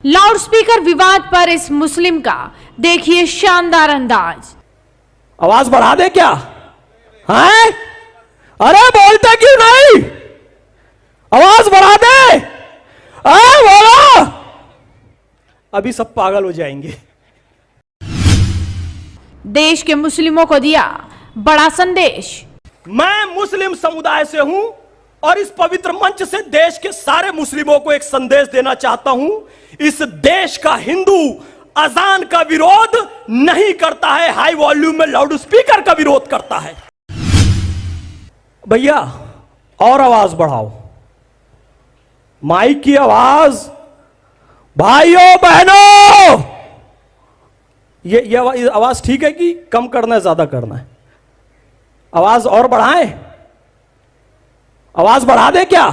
Loudspeaker विवाद पर इस मुस्लिम का देखिए शानदार अंदाज। आवाज बढ़ा दे क्या? हैं? अरे बोलते क्यों नहीं? आवाज बढ़ा दे। बोलो। अभी सब पागल हो जाएंगे। देश के मुस्लिमों को दिया बड़ा संदेश। मैं मुस्लिम समुदाय से हूं और इस पवित्र मंच से देश के सारे मुस्लिमों को एक संदेश देना चाहता हूं। इस देश का हिंदू अजान का विरोध नहीं करता है, हाई वॉल्यूम में लाउड स्पीकर का विरोध करता है। भैया और आवाज बढ़ाओ, माइक की आवाज। भाइयों बहनों, ये आवाज ठीक है कि कम करना है, ज्यादा करना है? आवाज और बढ़ाएं? आवाज बढ़ा दे क्या?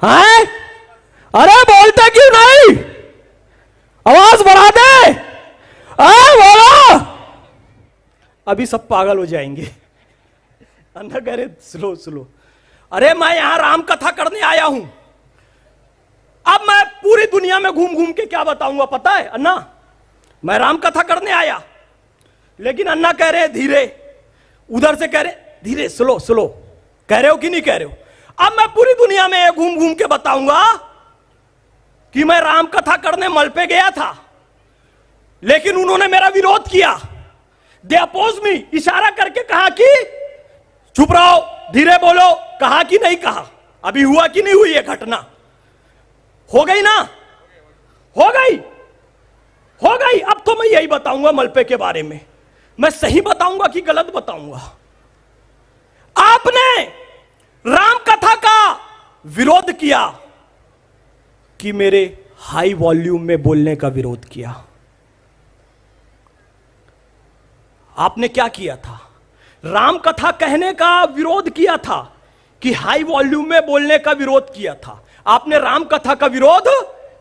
हैं? अरे बोलते क्यों नहीं? आवाज बढ़ा दे। बोलो। अभी सब पागल हो जाएंगे। अन्ना कह रहे स्लो स्लो। अरे मैं यहां राम कथा करने आया हूं। अब मैं पूरी दुनिया में घूम घूम के क्या बताऊंगा पता है अन्ना? मैं राम कथा करने आया, लेकिन अन्ना कह रहे धीरे, उधर से कह रहे धीरे, स्लो स्लो। कह रहे हो कि नहीं कह रहे हो? अब मैं पूरी दुनिया में घूम घूम के बताऊंगा कि मैं राम कथा करने मल पे गया था, लेकिन उन्होंने मेरा विरोध किया। दे अपोज मी। इशारा करके कहा कि चुप रहो, धीरे बोलो। कहा कि नहीं कहा? अभी हुआ कि नहीं हुई ये घटना? हो गई ना? हो गई, हो गई। अब तो मैं यही बताऊंगा मलपे के बारे में। मैं सही बताऊंगा कि गलत बताऊंगा? आपने राम कथा का विरोध किया कि मेरे हाई वॉल्यूम में बोलने का विरोध किया? आपने क्या किया था? राम कथा कहने का विरोध किया था कि हाई वॉल्यूम में बोलने का विरोध किया था? आपने राम कथा का विरोध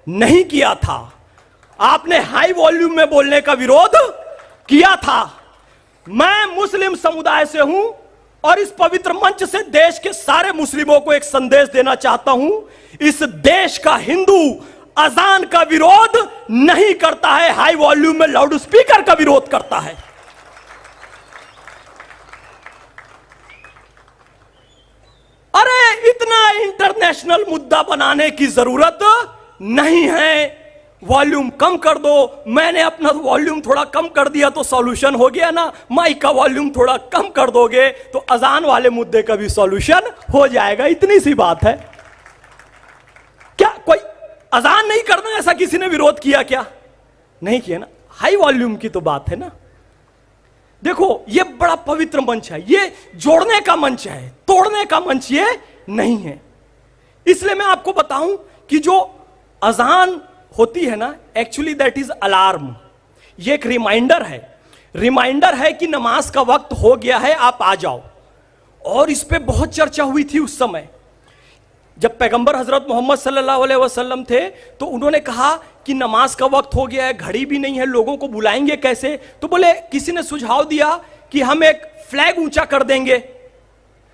नहीं किया था, आपने हाई वॉल्यूम में बोलने का विरोध किया था। मैं मुस्लिम समुदाय से हूं और इस पवित्र मंच से देश के सारे मुस्लिमों को एक संदेश देना चाहता हूं। इस देश का हिंदू अजान का विरोध नहीं करता है, हाई वॉल्यूम में लाउड स्पीकर का विरोध करता है। अरे इतना इंटरनेशनल मुद्दा बनाने की जरूरत नहीं है। वॉल्यूम कम कर दो। मैंने अपना वॉल्यूम थोड़ा कम कर दिया तो सॉल्यूशन हो गया ना? माइक का वॉल्यूम थोड़ा कम कर दोगे तो अजान वाले मुद्दे का भी सॉल्यूशन हो जाएगा। इतनी सी बात है। क्या कोई अजान नहीं करना ऐसा किसी ने विरोध किया क्या? नहीं किया ना? हाई वॉल्यूम की तो बात है ना। देखो ये बड़ा पवित्र मंच है, ये जोड़ने का मंच है, तोड़ने का मंच ये नहीं है। इसलिए मैं आपको बताऊं कि जो अजान होती है ना, एक्चुअली दैट इज अलार्म। ये एक रिमाइंडर है, रिमाइंडर है कि नमाज का वक्त हो गया है, आप आ जाओ। और इस पे बहुत चर्चा हुई थी उस समय जब पैगंबर हजरत मोहम्मद सल्लल्लाहु अलैहि वसल्लम थे, तो उन्होंने कहा कि नमाज का वक्त हो गया है, घड़ी भी नहीं है, लोगों को बुलाएंगे कैसे? तो बोले, किसी ने सुझाव दिया कि हम एक फ्लैग ऊंचा कर देंगे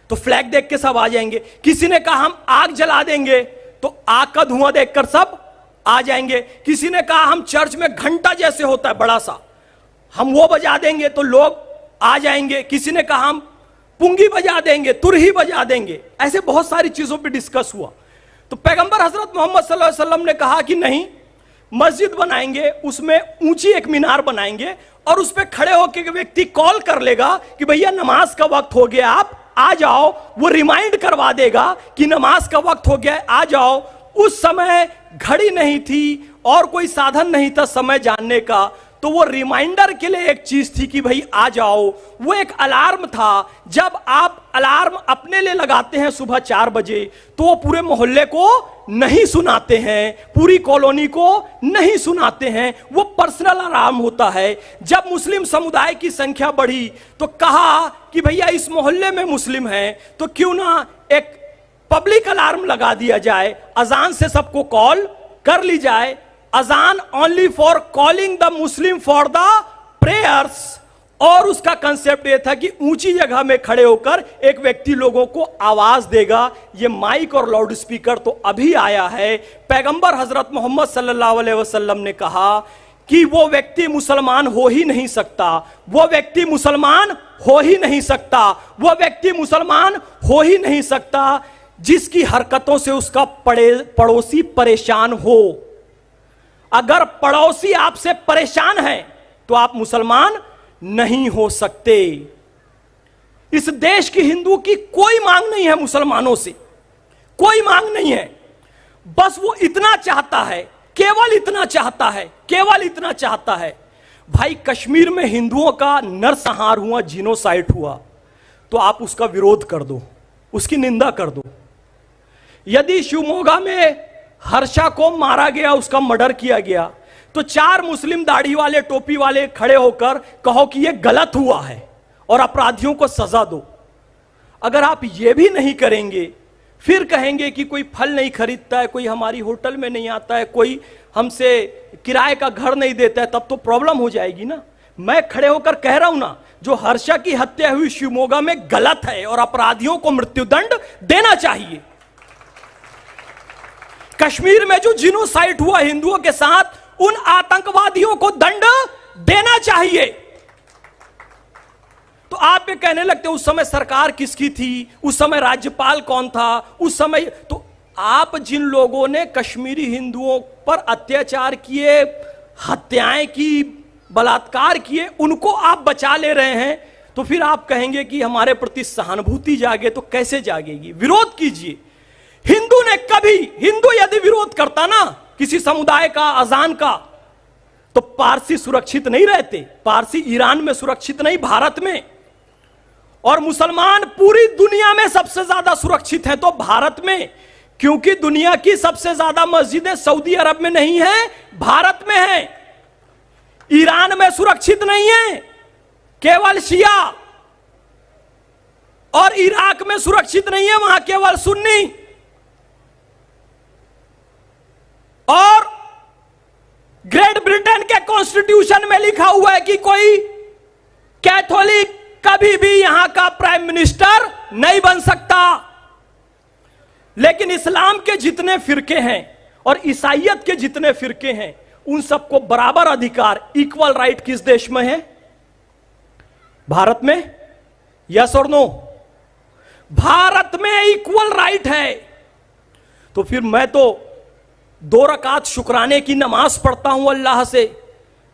तो फ्लैग देख के सब आ जाएंगे। किसी ने कहा हम आग जला देंगे तो आग का धुआं देखकर सब आ जाएंगे। किसी ने कहा हम चर्च में घंटा जैसे होता है बड़ा सा, हम वो बजा देंगे तो लोग आ जाएंगे। किसी ने कहा हम पुंगी बजा देंगे, तुरही बजा देंगे। ऐसे बहुत सारी चीजों पे डिस्कस हुआ। तो पैगंबर हजरत मोहम्मद सल्लल्लाहु अलैहि वसल्लम ने कहा कि नहीं, मस्जिद बनाएंगे, उसमें ऊंची एक मीनार बनाएंगे और उस पर खड़े होकर व्यक्ति कॉल कर लेगा कि भैया नमाज का वक्त हो गया, आप आ जाओ। वो रिमाइंड करवा देगा कि नमाज का वक्त हो गया, आ जाओ। उस समय घड़ी नहीं थी और कोई साधन नहीं था समय जानने का, तो वो रिमाइंडर के लिए एक चीज थी कि भाई आ जाओ। वो एक अलार्म था। जब आप अलार्म अपने लिए लगाते हैं सुबह 4 बजे, तो वो पूरे मोहल्ले को नहीं सुनाते हैं, पूरी कॉलोनी को नहीं सुनाते हैं, वो पर्सनल अलार्म होता है। जब मुस्लिम समुदाय की संख्या बढ़ी तो कहा कि भैया इस मोहल्ले में मुस्लिम हैं तो क्यों ना एक पब्लिक अलार्म लगा दिया जाए, अजान से सबको कॉल कर ली जाए। अजान only for calling the Muslim for the prayers और उसका कंसेप्ट यह था कि ऊंची जगह में खड़े होकर एक व्यक्ति लोगों को आवाज देगा। ये माइक और लाउड स्पीकर तो अभी आया है। पैगंबर हजरत मोहम्मद सल्लल्लाहु अलैहि वसल्लम ने कहा कि वो व्यक्ति मुसलमान हो ही नहीं सकता, वो व्यक्ति मुसलमान हो ही नहीं सकता, वो व्यक्ति मुसलमान हो ही नहीं सकता जिसकी हरकतों से उसका पड़ोसी परेशान हो। अगर पड़ोसी आपसे परेशान है तो आप मुसलमान नहीं हो सकते। इस देश की हिंदू की कोई मांग नहीं है मुसलमानों से, कोई मांग नहीं है। बस वो इतना चाहता है, केवल इतना चाहता है, केवल इतना चाहता है। भाई कश्मीर में हिंदुओं का नरसंहार हुआ, जीनोसाइड हुआ, तो आप उसका विरोध कर दो, उसकी निंदा कर दो। यदि शिवमोगा में हर्षा को मारा गया, उसका मर्डर किया गया, तो 4 मुस्लिम दाढ़ी वाले टोपी वाले खड़े होकर कहो कि यह गलत हुआ है और अपराधियों को सजा दो। अगर आप यह भी नहीं करेंगे, फिर कहेंगे कि कोई फल नहीं खरीदता है, कोई हमारी होटल में नहीं आता है, कोई हमसे किराए का घर नहीं देता है, तब तो प्रॉब्लम हो जाएगी ना। मैं खड़े होकर कह रहा हूं ना, जो हर्षा की हत्या हुई शिवमोगा में गलत है और अपराधियों को मृत्युदंड देना चाहिए। कश्मीर में जो जीनोसाइड हुआ हिंदुओं के साथ, उन आतंकवादियों को दंड देना चाहिए। तो आप ये कहने लगते उस समय सरकार किसकी थी, उस समय राज्यपाल कौन था, उस समय तो आप जिन लोगों ने कश्मीरी हिंदुओं पर अत्याचार किए, हत्याएं की, बलात्कार किए, उनको आप बचा ले रहे हैं, तो फिर आप कहेंगे कि हमारे प्रति सहानुभूति जागे। तो कैसे जागेगी? विरोध कीजिए। हिंदू यदि विरोध करता ना किसी समुदाय का, अजान का, तो पारसी सुरक्षित नहीं रहते। पारसी ईरान में सुरक्षित नहीं, भारत में। और मुसलमान पूरी दुनिया में सबसे ज्यादा सुरक्षित हैं तो भारत में, क्योंकि दुनिया की सबसे ज्यादा मस्जिदें सऊदी अरब में नहीं है, भारत में है। ईरान में सुरक्षित नहीं है, केवल शिया। और इराक में सुरक्षित नहीं है, वहां केवल सुन्नी। और ग्रेट ब्रिटेन के कॉन्स्टिट्यूशन में लिखा हुआ है कि कोई कैथोलिक कभी भी यहां का प्राइम मिनिस्टर नहीं बन सकता। लेकिन इस्लाम के जितने फिरके हैं और ईसाइयत के जितने फिरके हैं, उन सबको बराबर अधिकार, इक्वल राइट किस देश में है? भारत में। यस और नो? भारत में इक्वल राइट है। तो फिर मैं तो 2 रकात शुक्राने की नमाज पढ़ता हूं अल्लाह से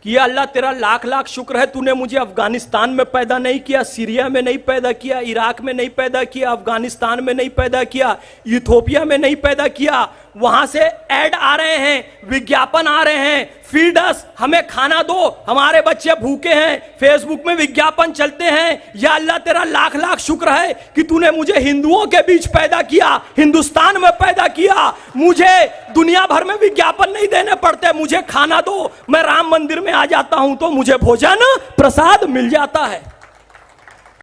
कि या अल्लाह तेरा लाख लाख शुक्र है, तूने मुझे अफगानिस्तान में पैदा नहीं किया, सीरिया में नहीं पैदा किया, इराक में नहीं पैदा किया, अफगानिस्तान में नहीं पैदा किया, इथियोपिया में नहीं पैदा किया। वहां से ऐड आ रहे हैं, विज्ञापन आ रहे हैं, फीड अस, हमें खाना दो, हमारे बच्चे भूखे हैं, फेसबुक में विज्ञापन चलते हैं। या अल्लाह तेरा लाख लाख शुक्र है कि तूने मुझे हिंदुओं के बीच पैदा किया, हिंदुस्तान में पैदा किया, मुझे दुनिया भर में विज्ञापन नहीं देने पड़ते, मुझे खाना दो, मैं राम मंदिर में आ जाता हूं तो मुझे भोजन प्रसाद मिल जाता है।